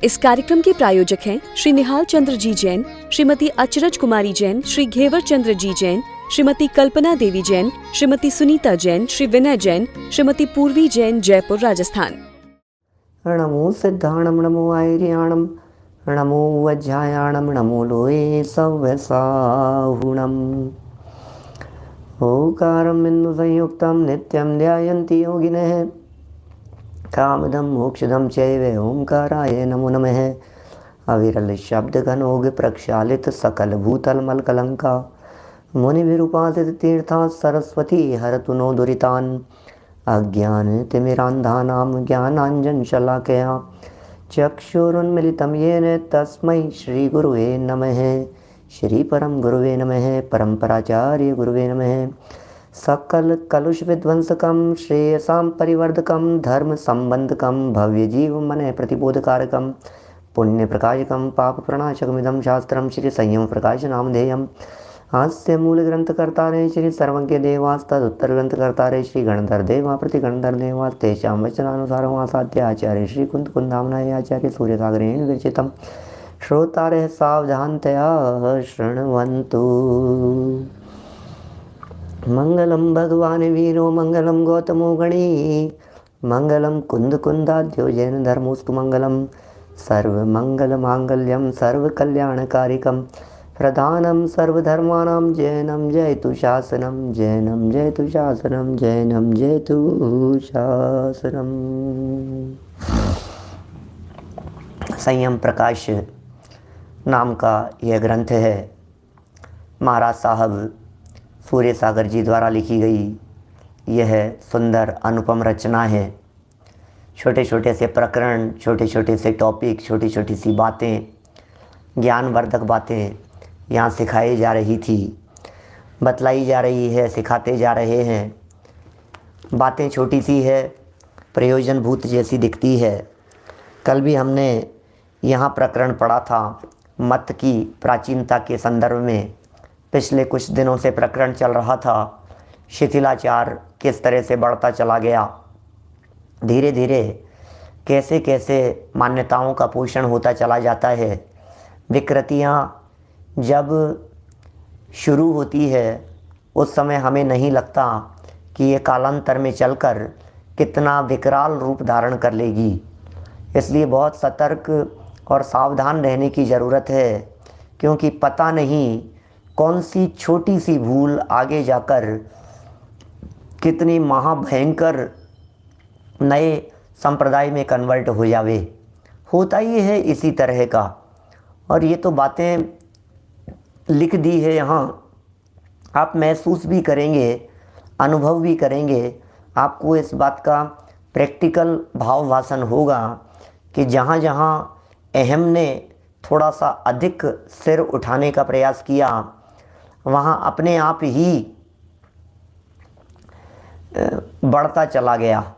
इस कार्यक्रम के प्रायोजक हैं श्री निहाल चंद्र जी जैन, श्रीमती अचरज कुमारी जैन, श्री घेवर चंद्र जी जैन, श्रीमती कल्पना देवी जैन, श्रीमती सुनीता जैन, श्री विनय जैन, श्रीमती पूर्वी जैन, जयपुर, राजस्थान। नमो सिद्धाणम नमो आयर्याणम नमो वज्रायाणम नमो लोये सव्यसाहुणम। ओंकारं बिंदु संयुक्तं नित्यं ध्यायन्ति योगिनः कामदं मोक्षदं चैव ओंकाराय नमो नमः। अविरल शब्द घनोग प्रक्षालित सकल भूतल मलकलंका मुनिभिरुपासित तीर्था सरस्वती हरतु नो दुरितान्। अज्ञान तिमिरान्धानां ज्ञानाञ्जन शलाकया चक्षुरुन्मिलितं येन तस्मै श्री गुरुवे नमः। श्री परम गुरुवे नमः। परम्पराचार्य गुरुवे नमः। सकल कलुष विध्वंसकं श्रेयसां परिवर्धकं धर्म संबंधकं भव्य जीव मन प्रतिबोधकारकं पुण्य प्रकाशकं पाप प्रणाशकमिदं शास्त्रं श्री संयम प्रकाश नामधेयम्। हास्य मूल ग्रंथकर्तारे श्री सर्वज्ञ देवास्तदुत्तर ग्रंथकर्तारे श्री गणधर देवा प्रति गणधर देवा तेषां वचनानुसार आसाद्य आचार्य श्री कुंद कुंदामनाय आचार्य सूर्यसागरेण विरचितं श्रोतारे सावधानतया शृण्वन्तु। मंगलम भगवान वीरो मंगलम गौतमो गणी मंगलम कुंद कुंदाद्यो जैन धर्मोस्तु मंगलम सर्वमंगल मांगल्यम सर्वकल्याणकारिकम प्रधानम सर्वधर्माणां जैनम जयतु शासनम जैनम जयतु शासनम जैनम जयतु शासनम। संयम प्रकाश नाम का यह ग्रंथ है। महाराज साहब सूर्य सागर जी द्वारा लिखी गई यह सुंदर अनुपम रचना है। छोटे छोटे से प्रकरण, छोटे छोटे से टॉपिक, छोटी छोटी सी बातें, ज्ञानवर्धक बातें यहाँ सिखाई जा रही थी, बतलाई जा रही है, सिखाते जा रहे हैं। बातें छोटी सी है, प्रयोजनभूत जैसी दिखती है। कल भी हमने यहाँ प्रकरण पढ़ा था मत की प्राचीनता के संदर्भ में। पिछले कुछ दिनों से प्रकरण चल रहा था शिथिलाचार किस तरह से बढ़ता चला गया, धीरे धीरे कैसे कैसे मान्यताओं का पोषण होता चला जाता है। विकृतियाँ जब शुरू होती है उस समय हमें नहीं लगता कि ये कालांतर में चलकर कितना विकराल रूप धारण कर लेगी। इसलिए बहुत सतर्क और सावधान रहने की ज़रूरत है, क्योंकि पता नहीं कौन सी छोटी सी भूल आगे जाकर कितनी महाभयंकर नए संप्रदाय में कन्वर्ट हो जावे। होता ही है इसी तरह का। और ये तो बातें लिख दी है यहाँ, आप महसूस भी करेंगे, अनुभव भी करेंगे। आपको इस बात का प्रैक्टिकल भाव भाषण होगा कि जहाँ जहाँ अहम ने थोड़ा सा अधिक सिर उठाने का प्रयास किया, वहाँ अपने आप ही बढ़ता चला गया,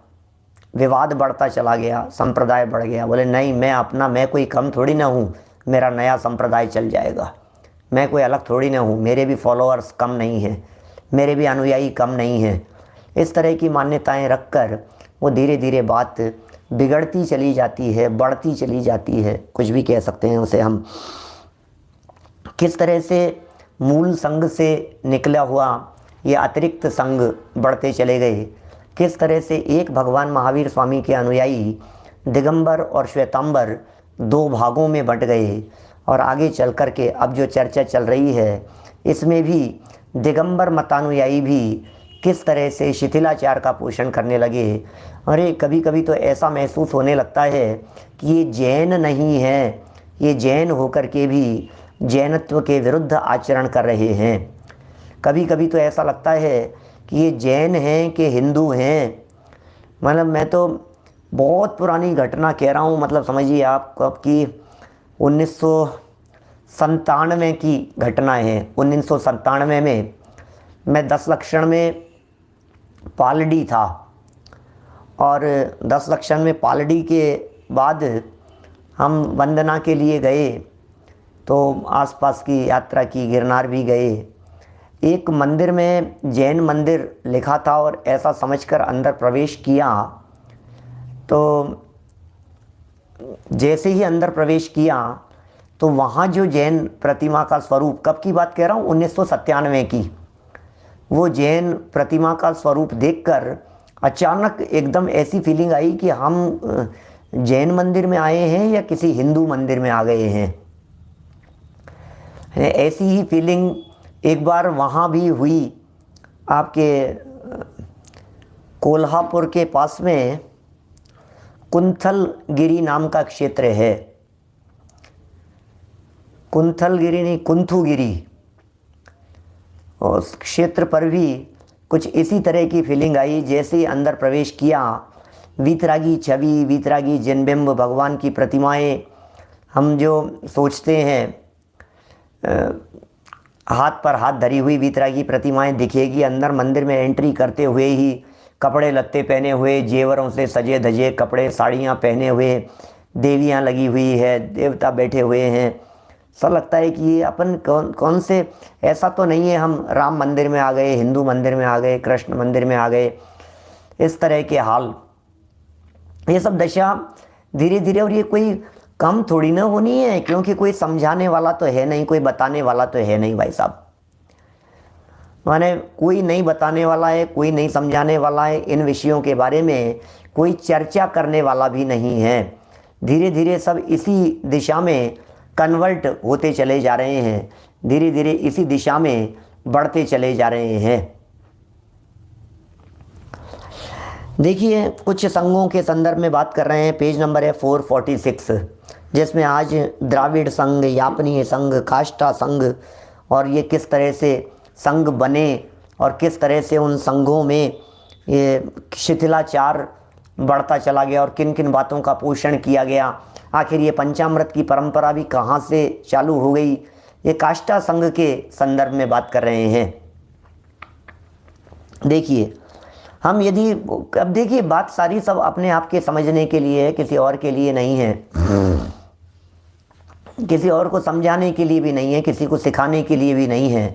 विवाद बढ़ता चला गया, संप्रदाय बढ़ गया। बोले नहीं, मैं कोई कम थोड़ी ना हूँ, मेरा नया संप्रदाय चल जाएगा। मैं कोई अलग थोड़ी ना हूँ, मेरे भी फॉलोअर्स कम नहीं हैं, मेरे भी अनुयायी कम नहीं हैं। इस तरह की मान्यताएं रखकर वो धीरे धीरे बात बिगड़ती चली जाती है, बढ़ती चली जाती है। कुछ भी कह सकते हैं उसे हम। किस तरह से मूल संघ से निकला हुआ ये अतिरिक्त संघ बढ़ते चले गए, किस तरह से एक भगवान महावीर स्वामी के अनुयायी दिगंबर और श्वेतांबर दो भागों में बंट गए। और आगे चल कर के अब जो चर्चा चल रही है इसमें भी दिगंबर मतानुयायी भी किस तरह से शिथिलाचार का पोषण करने लगे। अरे कभी कभी तो ऐसा महसूस होने लगता है कि ये जैन नहीं है, ये जैन होकर के भी जैनत्व के विरुद्ध आचरण कर रहे हैं। कभी कभी तो ऐसा लगता है कि ये जैन हैं कि हिंदू हैं। मतलब मैं तो बहुत पुरानी घटना कह रहा हूँ, मतलब समझिए आप कब की 1997 की घटना है। 1997 में मैं 10 लक्षण में पालड़ी था, और 10 लक्षण में पालड़ी के बाद हम वंदना के लिए गए, तो आसपास की यात्रा की, गिरनार भी गए। एक मंदिर में जैन मंदिर लिखा था और ऐसा समझकर अंदर प्रवेश किया तो जैसे ही अंदर प्रवेश किया तो वहाँ जो जैन प्रतिमा का स्वरूप, कब की बात कह रहा हूँ, 1997 की, वो जैन प्रतिमा का स्वरूप देखकर अचानक एकदम ऐसी फीलिंग आई कि हम जैन मंदिर में आए हैं या किसी हिंदू मंदिर में आ गए हैं। ऐसी ही फीलिंग एक बार वहाँ भी हुई, आपके कोल्हापुर के पास में कुंथलगिरी नाम का क्षेत्र है, कुंथलगिरी नहीं, कुंथुगिरी, और उस क्षेत्र पर भी कुछ इसी तरह की फीलिंग आई। जैसे ही अंदर प्रवेश किया, वीतरागी छवि, वीतरागी जन्मबिंब, भगवान की प्रतिमाएं, हम जो सोचते हैं हाथ पर हाथ धरी हुई वीतरागी प्रतिमाएं दिखेगी। अंदर मंदिर में एंट्री करते हुए ही कपड़े लत्ते पहने हुए, जेवरों से सजे धजे कपड़े, साड़ियाँ पहने हुए, देवियाँ लगी हुई है, देवता बैठे हुए हैं। सब लगता है कि ये अपन कौन से, ऐसा तो नहीं है हम राम मंदिर में आ गए, हिंदू मंदिर में आ गए, कृष्ण मंदिर में आ गए, इस तरह के हाल। ये सब दशा धीरे धीरे, और ये कोई कम थोड़ी ना होनी है, क्योंकि कोई समझाने वाला तो है नहीं, कोई बताने वाला तो है नहीं भाई साहब। माने कोई नहीं बताने वाला है, कोई नहीं समझाने वाला है, इन विषयों के बारे में कोई चर्चा करने वाला भी नहीं है। धीरे धीरे सब इसी दिशा में कन्वर्ट होते चले जा रहे हैं, धीरे धीरे इसी दिशा में बढ़ते चले जा रहे हैं। देखिए, कुछ संघों के संदर्भ में बात कर रहे हैं। पेज नंबर है 446, जिसमें आज द्राविड़ संघ, यापनीय संघ, काष्ठा संघ, और ये किस तरह से संघ बने और किस तरह से उन संघों में ये शिथिलाचार बढ़ता चला गया और किन किन बातों का पोषण किया गया। आखिर ये पंचामृत की परंपरा भी कहाँ से चालू हो गई, ये काष्ठा संघ के संदर्भ में बात कर रहे हैं। देखिए, हम यदि, अब देखिए बात सारी सब अपने आप के समझने के लिए है, किसी और के लिए नहीं है, किसी और को समझाने के लिए भी नहीं है, किसी को सिखाने के लिए भी नहीं है।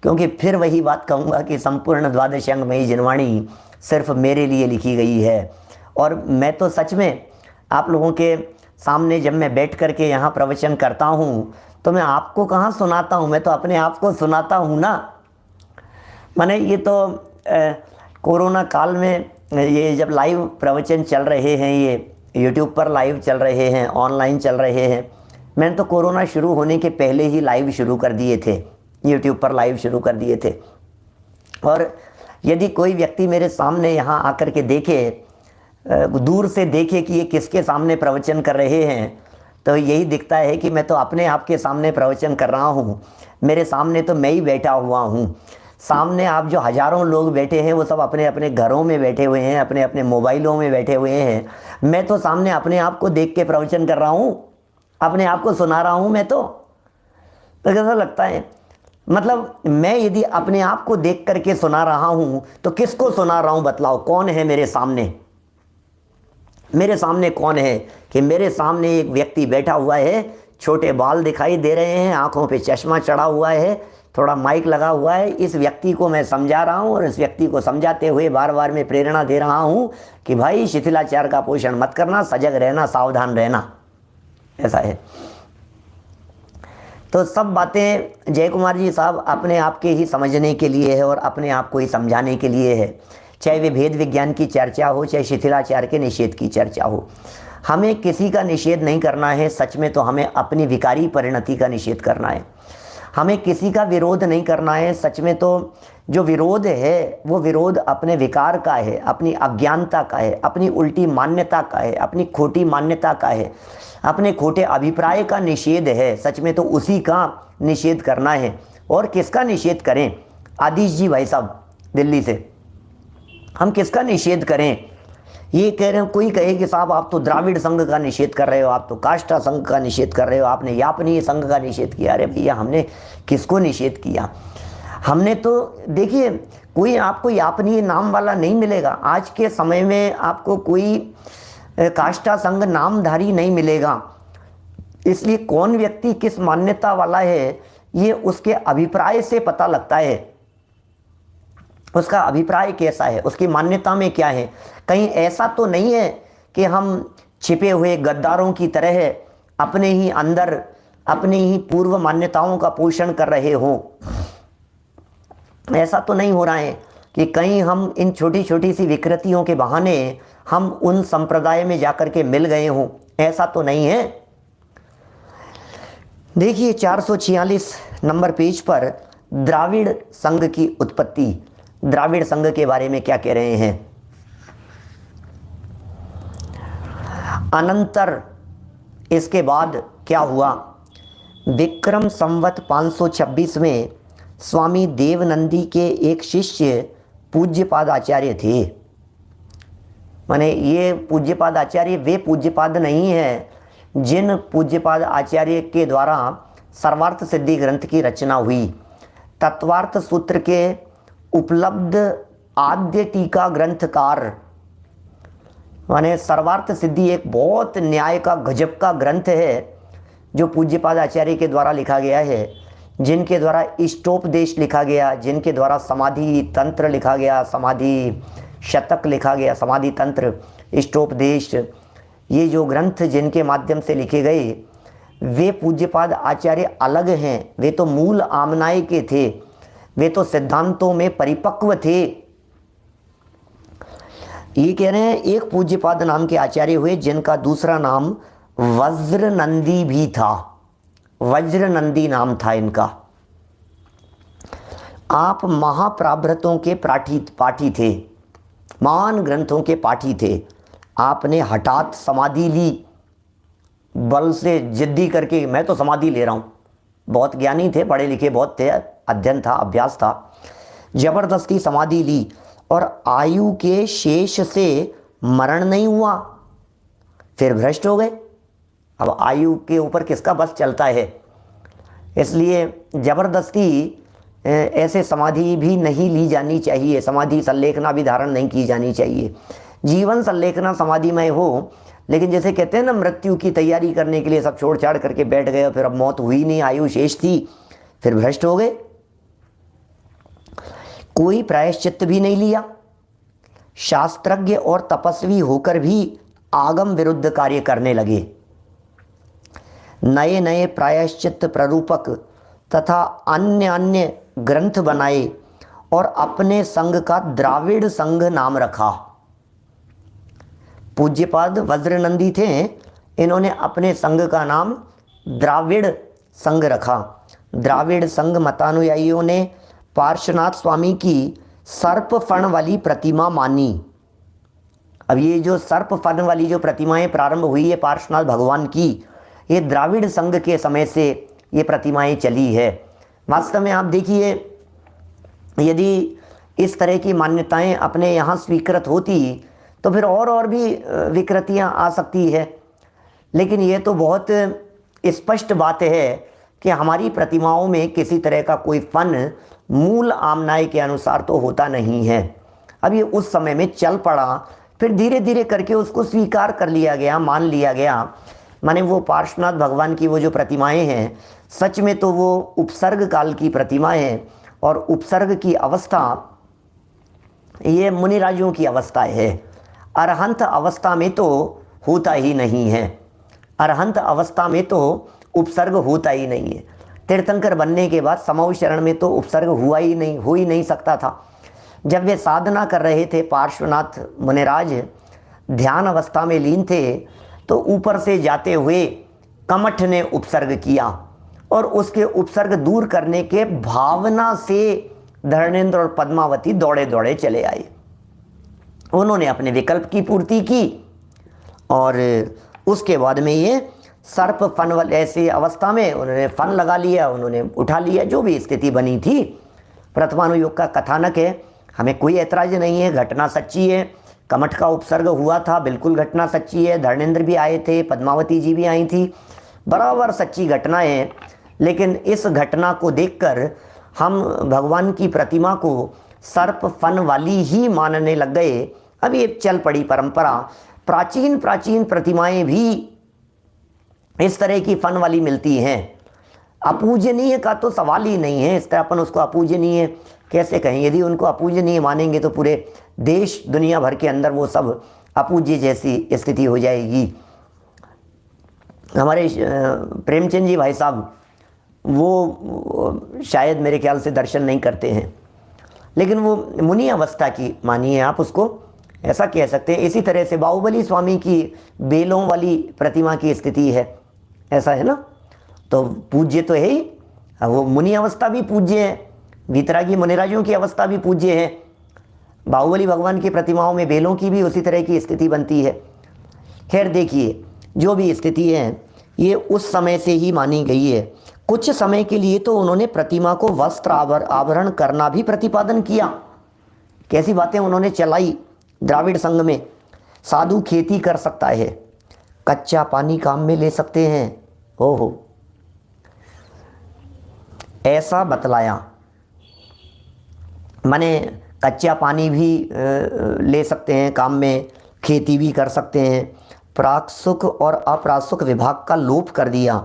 क्योंकि फिर वही बात कहूँगा कि संपूर्ण द्वादश अंगमयी जिनवाणी सिर्फ मेरे लिए लिखी गई है। और मैं तो सच में आप लोगों के सामने जब मैं बैठ कर के यहाँ प्रवचन करता हूँ तो मैं आपको कहाँ सुनाता हूँ, मैं तो अपने आप को सुनाता हूँ ना। माने ये तो कोरोना काल में ये जब लाइव प्रवचन चल रहे हैं, ये यूट्यूब पर लाइव चल रहे हैं, ऑनलाइन चल रहे हैं, मैंने तो कोरोना शुरू होने के पहले ही लाइव शुरू कर दिए थे, यूट्यूब पर लाइव शुरू कर दिए थे। और यदि कोई व्यक्ति मेरे सामने यहाँ आकर के देखे, दूर से देखे कि ये किसके सामने प्रवचन कर रहे हैं, तो यही दिखता है कि मैं तो अपने आप के सामने प्रवचन कर रहा हूँ। मेरे सामने तो मैं ही बैठा हुआ हूँ, सामने आप जो हज़ारों लोग बैठे हैं वो सब अपने अपने घरों में बैठे हुए हैं, अपने अपने मोबाइलों में बैठे हुए हैं। मैं तो सामने अपने आप को देख के प्रवचन कर रहा हूँ, अपने आप को सुना रहा हूँ। मैं तो कैसा लगता है, मतलब मैं यदि अपने आप को देख करके सुना रहा हूँ तो किसको सुना रहा हूँ बतलाओ, कौन है मेरे सामने? मेरे सामने कौन है? कि मेरे सामने एक व्यक्ति बैठा हुआ है, छोटे बाल दिखाई दे रहे हैं, आंखों पे चश्मा चढ़ा हुआ है, थोड़ा माइक लगा हुआ है। इस व्यक्ति को मैं समझा रहा हूँ और इस व्यक्ति को समझाते हुए बार बार मैं प्रेरणा दे रहा हूँ कि भाई शिथिलाचार का पोषण मत करना, सजग रहना, सावधान रहना। ऐसा है। तो सब बातें जय कुमार जी साहब अपने आप के ही समझने के लिए है और अपने आप को ही समझाने के लिए है। चाहे वे भेद विज्ञान की चर्चा हो, चाहे शिथिलाचार के निषेध की चर्चा हो, हमें किसी का निषेध नहीं करना है। सच में तो हमें अपनी विकारी परिणति का निषेध करना है। हमें किसी का विरोध नहीं करना है। सच में तो जो विरोध है वो विरोध अपने विकार का है, अपनी अज्ञानता का है, अपनी उल्टी मान्यता का है, अपनी खोटी मान्यता का है, अपने खोटे अभिप्राय का निषेध है। सच में तो उसी का निषेध करना है। और किसका निषेध करें? आदिश जी भाई साहब दिल्ली से, हम किसका निषेध करें? ये कह रहे हैं, कोई कहे कि साहब आप तो द्राविड़ संघ का निषेध कर रहे हो, आप तो काष्ठा संघ का निषेध कर रहे हो, आपने यापनीय संघ का निषेध किया। अरे भैया, हमने किसको निषेध किया? हमने तो देखिए, कोई आपको यापनीय नाम वाला नहीं मिलेगा। आज के समय में आपको कोई काष्ठा संघ नामधारी नहीं मिलेगा। इसलिए कौन व्यक्ति किस मान्यता वाला है ये उसके अभिप्राय से पता लगता है। उसका अभिप्राय कैसा है, उसकी मान्यता में क्या है। कहीं ऐसा तो नहीं है कि हम छिपे हुए गद्दारों की तरह अपने ही अंदर अपनी ही पूर्व मान्यताओं का पोषण कर रहे हों। ऐसा तो नहीं हो रहा है कि कहीं हम इन छोटी छोटी सी विकृतियों के बहाने हम उन संप्रदाय में जाकर के मिल गए हों, ऐसा तो नहीं है। देखिए 446 नंबर पेज पर द्राविड़ संघ की उत्पत्ति, द्राविड़ संघ के बारे में क्या कह रहे हैं। अनंतर इसके बाद क्या हुआ, विक्रम संवत 526 में स्वामी देवनंदी के एक शिष्य पूज्यपाद आचार्य थे। माने ये पूज्यपाद आचार्य वे पूज्यपाद नहीं है जिन पूज्यपाद आचार्य के द्वारा सर्वार्थ सिद्धि ग्रंथ की रचना हुई। तत्वार्थ सूत्र के उपलब्ध आद्य टीका ग्रंथकार, माने सर्वार्थ सिद्धि एक बहुत न्याय का गजब का ग्रंथ है जो पूज्यपाद आचार्य के द्वारा लिखा गया है, जिनके द्वारा इष्टोपदेश लिखा गया, जिनके द्वारा समाधि तंत्र लिखा गया, समाधि शतक लिखा गया, समाधि तंत्र, इष्टोपदेश, ये जो ग्रंथ जिनके माध्यम से लिखे गए वे पूज्यपाद आचार्य अलग हैं। वे तो मूल आमनाय के थे, वे तो सिद्धांतों में परिपक्व थे। ये कह रहे हैं एक पूज्यपाद नाम के आचार्य हुए जिनका दूसरा नाम वज्रनंदी भी था, वज्रनंदी नाम था इनका। आप महाप्राभृतों के पाठी थे, महान ग्रंथों के पाठी थे। आपने हठात समाधि ली, बल से जिद्दी करके मैं तो समाधि ले रहा हूँ। बहुत ज्ञानी थे, पढ़े लिखे बहुत थे, अध्ययन था, अभ्यास था, जबरदस्ती समाधि ली और आयु के शेष से मरण नहीं हुआ, फिर भ्रष्ट हो गए। अब आयु के ऊपर किसका बस चलता है, इसलिए जबरदस्ती ऐसे समाधि भी नहीं ली जानी चाहिए। समाधि संलेखना भी धारण नहीं की जानी चाहिए। जीवन संलेखना समाधिमय हो, लेकिन जैसे कहते हैं ना मृत्यु की तैयारी करने के लिए सब छोड़ छाड़ करके बैठ गए, फिर अब मौत हुई नहीं, आयु शेष थी, फिर भ्रष्ट हो गए। कोई प्रायश्चित्त भी नहीं लिया, शास्त्रज्ञ और तपस्वी होकर भी आगम विरुद्ध कार्य करने लगे। नए नए प्रायश्चित्त प्ररूपक तथा अन्य अन्य ग्रंथ बनाए और अपने संघ का द्राविड़ संघ नाम रखा। पूज्यपाद वज्रनंदी थे, इन्होंने अपने संघ का नाम द्राविड़ संघ रखा। द्राविड़ संघ मतानुयायियों ने पार्श्वनाथ स्वामी की सर्प फण वाली प्रतिमा मानी। अब ये जो सर्प फण वाली जो प्रतिमाएं प्रारंभ हुई है पार्श्वनाथ भगवान की, ये द्राविड़ संघ के समय से ये प्रतिमाएं चली है। वास्तव में आप देखिए, यदि इस तरह की मान्यताएं अपने यहाँ स्वीकृत होती तो फिर और भी विकृतियाँ आ सकती है। लेकिन ये तो बहुत स्पष्ट बात है कि हमारी प्रतिमाओं में किसी तरह का कोई फन मूल आमनाय के अनुसार तो होता नहीं है। अब ये उस समय में चल पड़ा, फिर धीरे धीरे करके उसको स्वीकार कर लिया गया, मान लिया गया। माने वो पार्श्वनाथ भगवान की वो जो प्रतिमाएं हैं, सच में तो वो उपसर्ग काल की प्रतिमाएं हैं, और उपसर्ग की अवस्था ये मुनिराजों की अवस्था है। अरहंत अवस्था में तो होता ही नहीं है, अरहंत अवस्था में तो उपसर्ग होता ही नहीं है। तीर्थंकर बनने के बाद समूह शरण में तो उपसर्ग हुआ ही नहीं, हो ही नहीं सकता था। जब वे साधना कर रहे थे, पार्श्वनाथ मुनिराज ध्यान अवस्था में लीन थे, तो ऊपर से जाते हुए कमठ ने उपसर्ग किया और उसके उपसर्ग दूर करने के भावना से धर्मेंद्र और पद्मावती दौड़े दौड़े चले आए। उन्होंने अपने विकल्प की पूर्ति की और उसके बाद में ये सर्प फन वाले ऐसी अवस्था में उन्होंने फन लगा लिया, उन्होंने उठा लिया। जो भी स्थिति बनी थी, प्रथमानुयोग का कथानक है, हमें कोई ऐतराज नहीं है, घटना सच्ची है। कमठ का उपसर्ग हुआ था, बिल्कुल घटना सच्ची है। धर्मेंद्र भी आए थे, पद्मावती जी भी आई थी, बराबर सच्ची घटना है। लेकिन इस घटना को देखकर हम भगवान की प्रतिमा को सर्प फन वाली ही मानने लग गए। अब ये चल पड़ी परंपरा। प्राचीन प्राचीन प्रतिमाएं भी इस तरह की फन वाली मिलती हैं। अपूजनीय का तो सवाल ही नहीं है, इस तरह अपन उसको अपूजनीय कैसे कहें। यदि उनको अपूजनीय मानेंगे तो पूरे देश दुनिया भर के अंदर वो सब अपूज्य जैसी स्थिति हो जाएगी। हमारे प्रेमचंद जी भाई साहब वो शायद मेरे ख्याल से दर्शन नहीं करते हैं, लेकिन वो मुनि अवस्था की मानिए आप उसको, ऐसा कह सकते हैं। इसी तरह से बाहुबली स्वामी की बेलों वाली प्रतिमा की स्थिति है, ऐसा है ना। तो पूज्य तो है ही, वो मुनि अवस्था भी पूज्य है, वीतरागी मुनिराजों की अवस्था भी पूज्य है। बाहुबली भगवान की प्रतिमाओं में बेलों की भी उसी तरह की स्थिति बनती है। खैर देखिए, जो भी स्थिति है ये उस समय से ही मानी गई है। कुछ समय के लिए तो उन्होंने प्रतिमा को वस्त्र आभरण करना भी प्रतिपादन किया। कैसी बातें उन्होंने चलाई द्राविड़ संघ में। साधु खेती कर सकता है, कच्चा पानी काम में ले सकते हैं, ओहो, ऐसा बतलाया। माने कच्चा पानी भी ले सकते हैं काम में, खेती भी कर सकते हैं। प्राकसुख और अप्रासुख विभाग का लोप कर दिया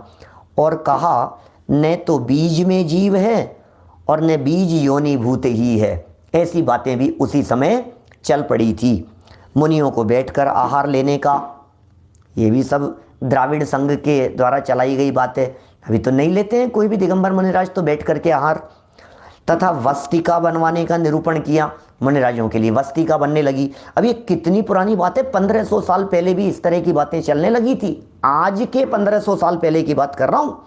और कहा न तो बीज में जीव है और न बीज योनिभूत ही है। ऐसी बातें भी उसी समय चल पड़ी थी। मुनियों को बैठकर आहार लेने का, ये भी सब द्राविड़ संघ के द्वारा चलाई गई बात है। अभी तो नहीं लेते हैं कोई भी दिगंबर मुनिराज तो बैठ करके आहार। तथा वस्तिका बनवाने का निरूपण किया, मुनिराजों के लिए वस्तिका बनने लगी। अब ये कितनी पुरानी बात है, 1500 साल पहले भी इस तरह की बातें चलने लगी थी। आज के 1500 साल पहले की बात कर रहा हूँ,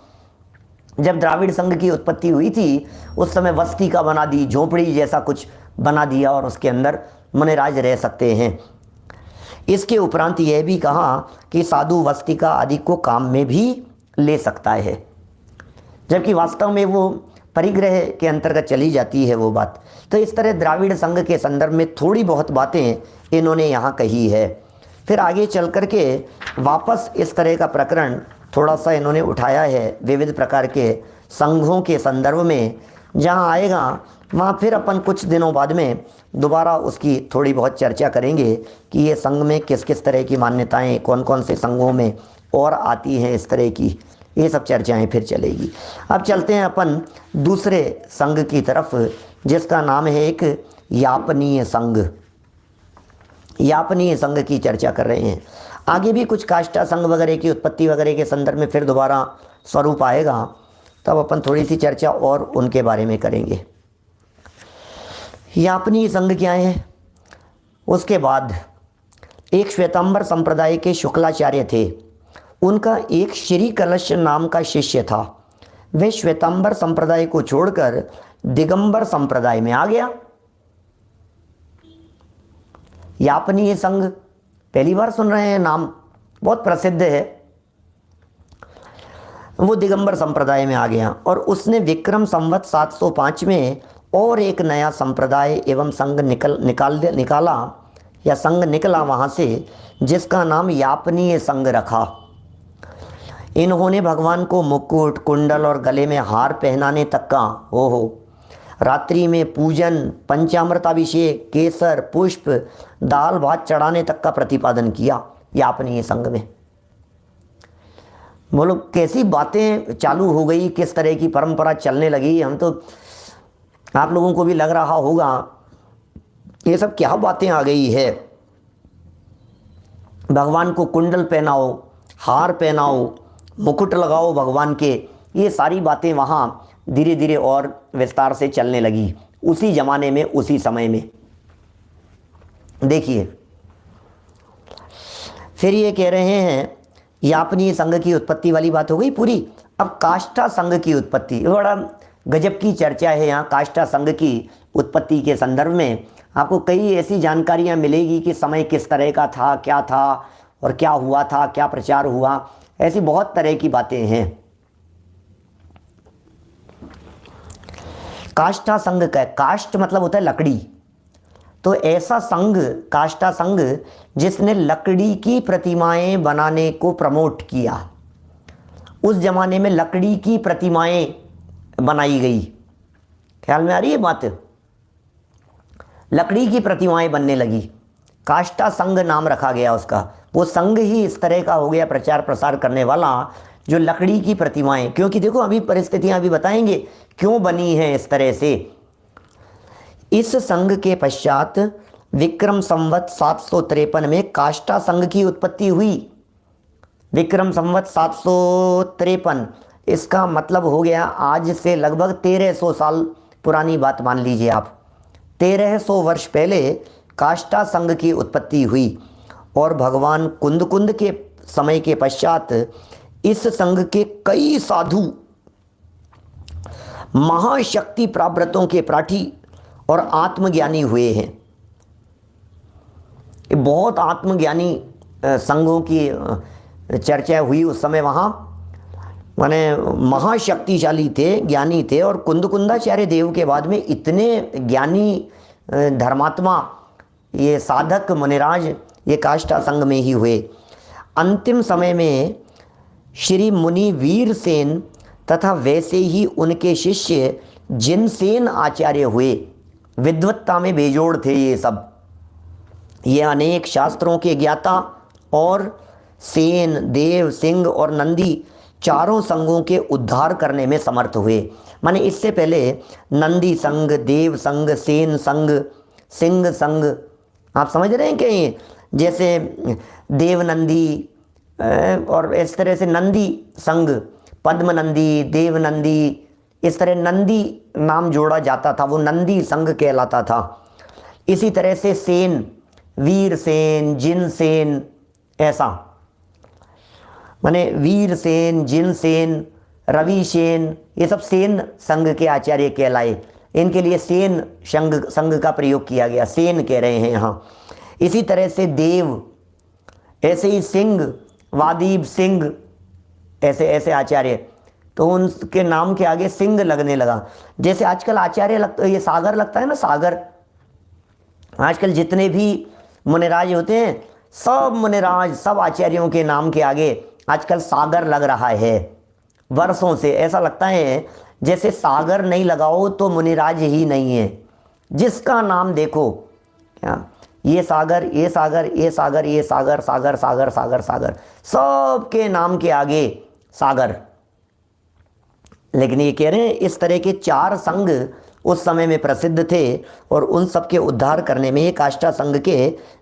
जब द्राविड़ संघ की उत्पत्ति हुई थी उस समय वस्तिका बना दी, झोपड़ी जैसा कुछ बना दिया और उसके अंदर मुनिराज रह सकते हैं। इसके उपरांत यह भी कहा कि साधु वस्तिका आदि को काम में भी ले सकता है, जबकि वास्तव में वो परिग्रह के अंतर्गत चली जाती है वो बात। तो इस तरह द्राविड़ संघ के संदर्भ में थोड़ी बहुत बातें इन्होंने यहाँ कही है। फिर आगे चल कर के वापस इस तरह का प्रकरण थोड़ा सा इन्होंने उठाया है विविध प्रकार के संघों के संदर्भ में। जहाँ आएगा वहाँ फिर अपन कुछ दिनों बाद में दोबारा उसकी थोड़ी बहुत चर्चा करेंगे कि ये संघ में किस किस तरह की मान्यताएं कौन कौन से संघों में और आती हैं, इस तरह की ये सब चर्चाएं फिर चलेगी। अब चलते हैं अपन दूसरे संघ की तरफ, जिसका नाम है एक यापनीय संघ। यापनीय संघ की चर्चा कर रहे हैं। आगे भी कुछ काष्ठा संघ वगैरह की उत्पत्ति वगैरह के संदर्भ में फिर दोबारा स्वरूप आएगा, तब अपन थोड़ी सी चर्चा और उनके बारे में करेंगे। यापनीय संघ क्या है? उसके बाद एक श्वेतांबर संप्रदाय के शुक्लाचार्य थे, उनका एक श्री कलश नाम का शिष्य था। वे श्वेतांबर संप्रदाय को छोड़कर दिगंबर संप्रदाय में आ गया। यापनीय संघ पहली बार सुन रहे हैं नाम, बहुत प्रसिद्ध है। वो दिगंबर संप्रदाय में आ गया और उसने विक्रम संवत 705 में और एक नया संप्रदाय एवं संघ निकाला या संघ निकला वहाँ से, जिसका नाम यापनीय संघ रखा। इन्होंने भगवान को मुकुट, कुंडल और गले में हार पहनाने तक का, ओहो, रात्रि में पूजन, पंचामृताभिषेक, केसर, पुष्प, दाल भात चढ़ाने तक का प्रतिपादन किया यापनीय संघ में। बोलो कैसी बातें चालू हो गई, किस तरह की परंपरा चलने लगी। हम तो आप लोगों को भी लग रहा होगा ये सब क्या बातें आ गई है। भगवान को कुंडल पहनाओ, हार पहनाओ, मुकुट लगाओ भगवान के, ये सारी बातें वहाँ धीरे धीरे और विस्तार से चलने लगी उसी जमाने में, उसी समय में। देखिए फिर ये कह रहे हैं यापनीय संघ की उत्पत्ति वाली बात हो गई पूरी। अब काष्ठा संघ की उत्पत्ति, बड़ा गजब की चर्चा है यहाँ काष्ठा संघ की उत्पत्ति के संदर्भ में। आपको कई ऐसी जानकारियाँ मिलेगी कि समय किस तरह का था, क्या था और क्या हुआ था, क्या प्रचार हुआ, ऐसी बहुत तरह की बातें हैं। काष्ठा संघ का, काष्ठ मतलब होता है लकड़ी, तो ऐसा संघ काष्ठा संघ जिसने लकड़ी की प्रतिमाएं बनाने को प्रमोट किया। उस जमाने में लकड़ी की प्रतिमाएं बनाई गई, ख्याल में आ रही है बात? लकड़ी की प्रतिमाएं बनने लगी, काष्ठा संघ नाम रखा गया उसका। वो संघ ही इस तरह का हो गया प्रचार प्रसार करने वाला, जो लकड़ी की प्रतिमाएं, क्योंकि देखो अभी परिस्थितियां अभी बताएंगे क्यों बनी हैं इस तरह से। इस संघ के पश्चात विक्रम संवत 753 में काष्ठा संघ की उत्पत्ति हुई। विक्रम संवत 753, इसका मतलब हो गया आज से लगभग 1300 साल पुरानी बात मान लीजिए आप। 1300 वर्ष पहले काष्ठा संघ की उत्पत्ति हुई और भगवान कुंद के समय के पश्चात इस संघ के कई साधु महाशक्ति प्राव्रतों के प्राठी और आत्मज्ञानी हुए हैं। बहुत आत्मज्ञानी संघों की चर्चा हुई उस समय। वहाँ माने महाशक्तिशाली थे, ज्ञानी थे, और कुंदाचार्य देव के बाद में इतने ज्ञानी धर्मात्मा, ये साधक मुनिराज ये काष्ठा संघ में ही हुए। अंतिम समय में श्री मुनि वीरसेन तथा वैसे ही उनके शिष्य जिनसेन आचार्य हुए। विद्वत्ता में बेजोड़ थे ये सब। ये अनेक शास्त्रों के ज्ञाता और सेन, देव, सिंह और नंदी चारों संघों के उद्धार करने में समर्थ हुए। माने इससे पहले नंदी संघ, देव संघ, सेन संघ, सिंह संघ, आप समझ रहे हैं कि जैसे देव नंदी और इस तरह से नंदी संघ, पद्म नंदी, देव नंदी, इस तरह नंदी नाम जोड़ा जाता था, वो नंदी संघ कहलाता था। इसी तरह से सेन, वीर सेन, जिन सेन, ऐसा माने वीर सेन, जिन सेन, रवि सेन, ये सब सेन संघ के आचार्य कहलाए। इनके लिए सेन संघ का प्रयोग किया गया, सेन कह रहे हैं यहाँ। इसी तरह से देव, ऐसे ही सिंह, वादीब सिंह, ऐसे ऐसे आचार्य, तो उनके नाम के आगे सिंह लगने लगा। जैसे आजकल आचार्य लगता, ये सागर लगता है ना, सागर। आजकल जितने भी मुनिराज होते हैं, सब मुनिराज, सब आचार्यों के नाम के आगे आजकल सागर लग रहा है। वर्षों से ऐसा लगता है जैसे सागर नहीं लगाओ तो मुनिराज ही नहीं है। जिसका नाम देखो, क्या ये सागर, ये सागर, ये सागर, ये सागर, सागर सागर सागर सागर, सबके नाम के आगे सागर। लेकिन ये कह रहे हैं इस तरह के 4 संघ उस समय में प्रसिद्ध थे और उन सब के उद्धार करने में ये काष्ठा संघ के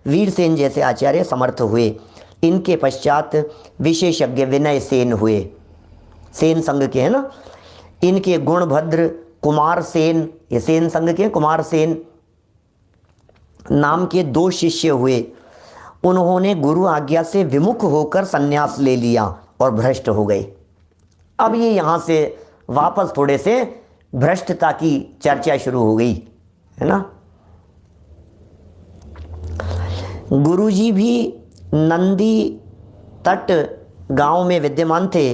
वीरसेन जैसे आचार्य समर्थ हुए। इनके पश्चात विशेषज्ञ विनय सेन हुए, सेन संघ के हैं ना। इनके गुणभद्र कुमार सेन, ये सेन संघ के कुमार सेन नाम के 2 शिष्य हुए। उन्होंने गुरु आज्ञा से विमुख होकर संन्यास ले लिया और भ्रष्ट हो गए। अब ये यहाँ से वापस थोड़े से भ्रष्टता की चर्चा शुरू हो गई, है ना। गुरुजी भी नंदी तट गांव में विद्यमान थे,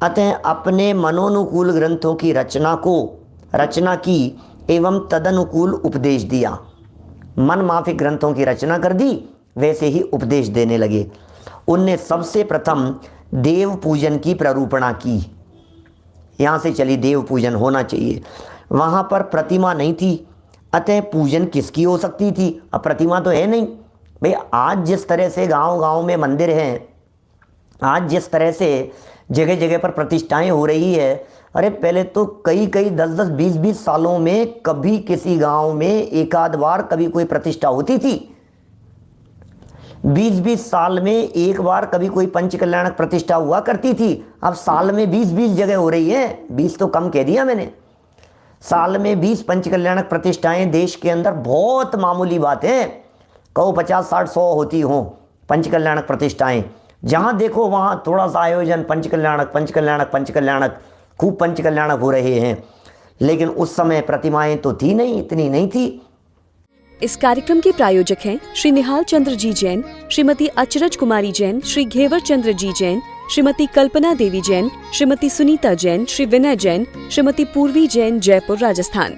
अतः अपने मनोनुकूल ग्रंथों की रचना की एवं तदनुकूल उपदेश दिया। मन माफिक ग्रंथों की रचना कर दी, वैसे ही उपदेश देने लगे। उनने सबसे प्रथम देव पूजन की प्ररूपणा की। यहाँ से चली देव पूजन होना चाहिए। वहाँ पर प्रतिमा नहीं थी, अतः पूजन किसकी हो सकती थी? अब प्रतिमा तो है नहीं भाई। आज जिस तरह से गांव-गांव में मंदिर हैं, आज जिस तरह से जगह जगह पर प्रतिष्ठाएं हो रही है, अरे पहले तो कई 10-10, 20-20 सालों में कभी किसी गांव में एक आध बार कभी कोई प्रतिष्ठा होती थी। 20-20 साल में एक बार कभी कोई पंचकल्याणक प्रतिष्ठा हुआ करती थी। अब साल में 20-20 जगह हो रही है। 20 तो कम कह दिया मैंने। साल में 20 पंचकल्याणक प्रतिष्ठाएं देश के अंदर बहुत मामूली बात है। कहो 50, 60, 100 होती हों पंचकल्याणक प्रतिष्ठाएं। जहाँ देखो वहाँ थोड़ा सा आयोजन, पंचकल्याणक, खूब पंचकल्याणक हो रहे हैं। लेकिन उस समय प्रतिमाएं तो थी नहीं, इतनी नहीं थी। इस कार्यक्रम के प्रायोजक हैं श्री निहाल चंद्र जी जैन, श्रीमती अचरज कुमारी जैन, श्री घेवर चंद्र जी जैन, श्रीमती कल्पना देवी जैन, श्रीमती सुनीता जैन, श्री विनय जैन, श्रीमती पूर्वी जैन, जयपुर, राजस्थान।